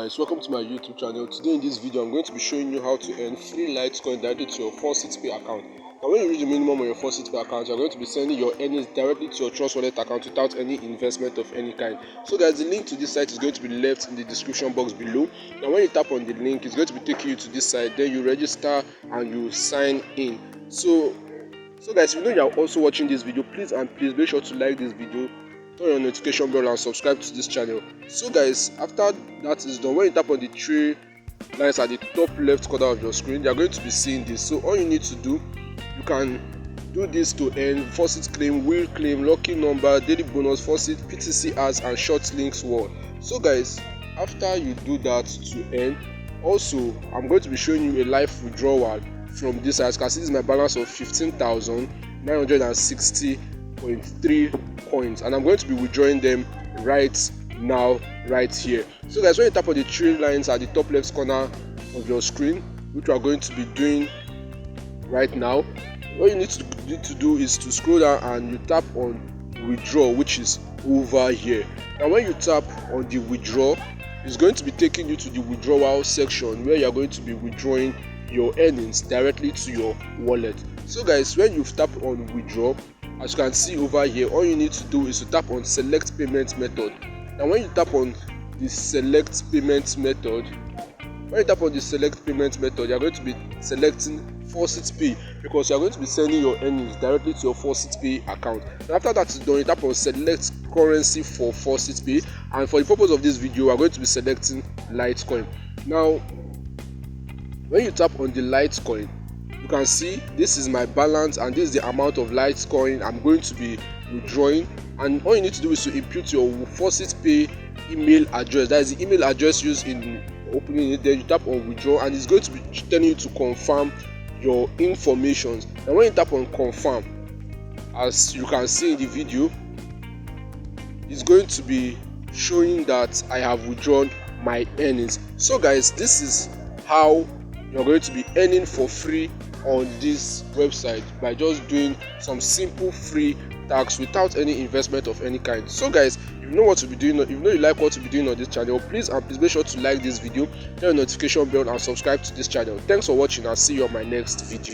Guys, welcome to my YouTube channel. Today in this video I'm going to be showing you how to earn free Litecoin directly to your faucetpay account. Now when you reach the minimum on your faucetpay account, you're going to be sending your earnings directly to your Trustwallet account without any investment of any kind. So guys, the link to this site is going to be left in the description box below. Now when you tap on the link, it's going to be taking you to this site. Then you register and you sign in. So guys, if you know you're also watching this video, please make sure to like this video, turn on notification bell and subscribe to this channel. So guys, after that is done, when you tap on the three lines at the top left corner of your screen, you are going to be seeing this. So all you need to do, you can do this to earn faucet claim, wheel claim, lucky number, daily bonus, faucet, PTC ads and short links wall. So guys, after you do that to earn, also I'm going to be showing you a live withdrawal from this. As you can see, this is my balance of 15,960.3 coins, and I'm going to be withdrawing them right now, right here. So guys, when you tap on the three lines at the top left corner of your screen, which we are going to be doing right now, what you need to do is to scroll down and you tap on withdraw, which is over here. Now when you tap on the withdraw, it's going to be taking you to the withdrawal section where you are going to be withdrawing your earnings directly to your wallet. So guys, when you've tapped on withdraw, as you can see over here, all you need to do is to tap on select payment method. Now when you tap on the select payment method, you are going to be selecting faucetpay, because you are going to be sending your earnings directly to your faucetpay account. And after that is done, you tap on select currency for faucetpay, and for the purpose of this video, we are going to be selecting Litecoin. Now when you tap on the Litecoin, you can see this is my balance and this is the amount of Litecoin I'm going to be withdrawing. And all you need to do is to input your faucetpay email address. That is the email address used in opening it. Then you tap on withdraw and it's going to be telling you to confirm your information. And when you tap on confirm, as you can see in the video, it's going to be showing that I have withdrawn my earnings. So guys, this is how you're going to be earning for free on this website, by just doing some simple free tasks without any investment of any kind. So guys, if you know what to be doing, if you know you like what to be doing on this channel, please make sure to like this video, turn on notification bell and subscribe to this channel. Thanks for watching, and see you on my next video.